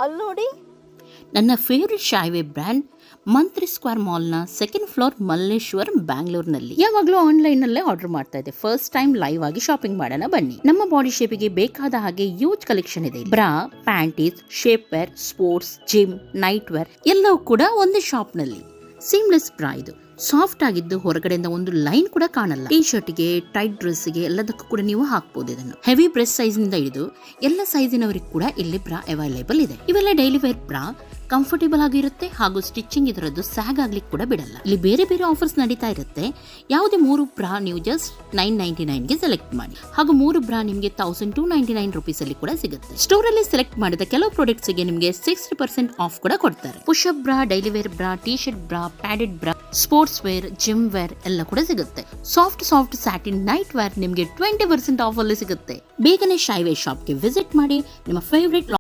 ಅಲ್ಲಿ ನೋಡಿ, ನನ್ನ ಫೇವ್ರೆಟ್ ಶಾಯ್ವೆ ಬ್ರ್ಯಾಂಡ್ ಮಂತ್ರಿ ಸ್ಕ್ವೇರ್ ಮಾಲ್ನ ಸೆಕೆಂಡ್ ಫ್ಲೋರ್ ಮಲ್ಲೇಶ್ವರ್ ಬ್ಯಾಂಗ್ಳೂರ್ನಲ್ಲಿ. ಯಾವಾಗಲೂ ಆನ್ಲೈನ್ನಲ್ಲೇ ಆರ್ಡರ್ ಮಾಡ್ತಾ ಇದೆ. ಫಸ್ಟ್ ಟೈಮ್ ಲೈವ್ ಆಗಿ ಶಾಪಿಂಗ್ ಮಾಡೋಣ ಬನ್ನಿ. ನಮ್ಮ ಬಾಡಿ ಶೇಪಿಗೆ ಬೇಕಾದ ಹಾಗೆ ಯೂಜ್ ಕಲೆಕ್ಷನ್ ಇದೆ. Bra, panties, shapewear, sports, gym, nightwear ಎಲ್ಲವೂ ಕೂಡ ಒಂದೇ ಶಾಪ್ ನಲ್ಲಿ. ಸೀಮ್ಲೆಸ್ ಬ್ರಾ ಇದು. ಸಾಫ್ಟ್ ಆಗಿದ್ದು ಹೊರಗಡೆಯಿಂದ ಒಂದು ಲೈನ್ ಕೂಡ ಕಾಣಲ್ಲ. ಟಿ ಶರ್ಟ್ಗೆ, ಟೈಟ್ ಡ್ರೆಸ್ಗೆ ಎಲ್ಲದಕ್ಕೂ ಕೂಡ ನೀವು ಹಾಕಬಹುದು ಇದನ್ನು. ಹೆವಿ ಬ್ರೆಸ್ಟ್ ಸೈಜ್ ನಿಂದ ಹಿಡಿದು ಎಲ್ಲ ಸೈಜಿನವರಿಗೆ ಕೂಡ ಇಲ್ಲಿ ಬ್ರಾ ಅವೈಲೇಬಲ್ ಇದೆ. ಇವೆಲ್ಲ ಡೈಲಿ ವೇರ್ ಬ್ರಾ ಕಂಫರ್ಟೇಬಲ್ ಆಗಿರುತ್ತೆ ಹಾಗೂ ಸ್ಟಿಚಿಂಗ್ ಇದರದ್ದು ಸ್ಯಾಗ್ ಆಗ್ಲಿಕ್ಕೆ ಕೂಡ ಬಿಡಲ್ಲ. ಇಲ್ಲಿ ಬೇರೆ ಬೇರೆ ಆಫರ್ಸ್ ನಡೀತಾ ಇರುತ್ತೆ. ಯಾವುದೇ 3 ಬ್ರಾ ನೀವು ಜಸ್ಟ್ 999 ಗೆ ಸೆಲೆಕ್ಟ್ ಮಾಡಿ ಹಾಗೂ 3 ಬ್ರಾ ನಿಮಗೆ 1299 ರೂಪೀಸ್ ಅಲ್ಲಿ ಕೂಡ ಸಿಗುತ್ತೆ. ಸ್ಟೋರ್ ಅಲ್ಲಿ ಸೆಲೆಕ್ಟ್ ಮಾಡಿದ ಕೆಲವು ಪ್ರಾಡಕ್ಟ್ಸ್ ಗೆ ನಿಮಗೆ 60% ಆಫ್ ಕೂಡ ಕೊಡ್ತಾರೆ. ಪುಷ್ ಅಪ್ ಬ್ರಾ, ಡೈಲಿ ವೇರ್ ಬ್ರಾ, ಟಿ ಶರ್ಟ್ ಬ್ರಾ, ಪ್ಯಾಡೆಡ್ ಬ್ರಾ, ಸ್ಪೋರ್ಟ್ಸ್ ವೇರ್, ಜಿಮ್ ವೇರ್ ಎಲ್ಲ ಕೂಡ ಸಿಗುತ್ತೆ. ಸಾಫ್ಟ್ ಸ್ಯಾಟಿನ್ ನೈಟ್ ವೇರ್ ನಿಮಗೆ 20% ಆಫ್ ಅಲ್ಲಿ ಸಿಗುತ್ತೆ. ಬೇಗನೆ ಶಾಯ್ವೆ ಶಾಪ್ಗೆ ವಿಸಿಟ್ ಮಾಡಿ. ನಿಮ್ಮ ಫೇವರೇಟ್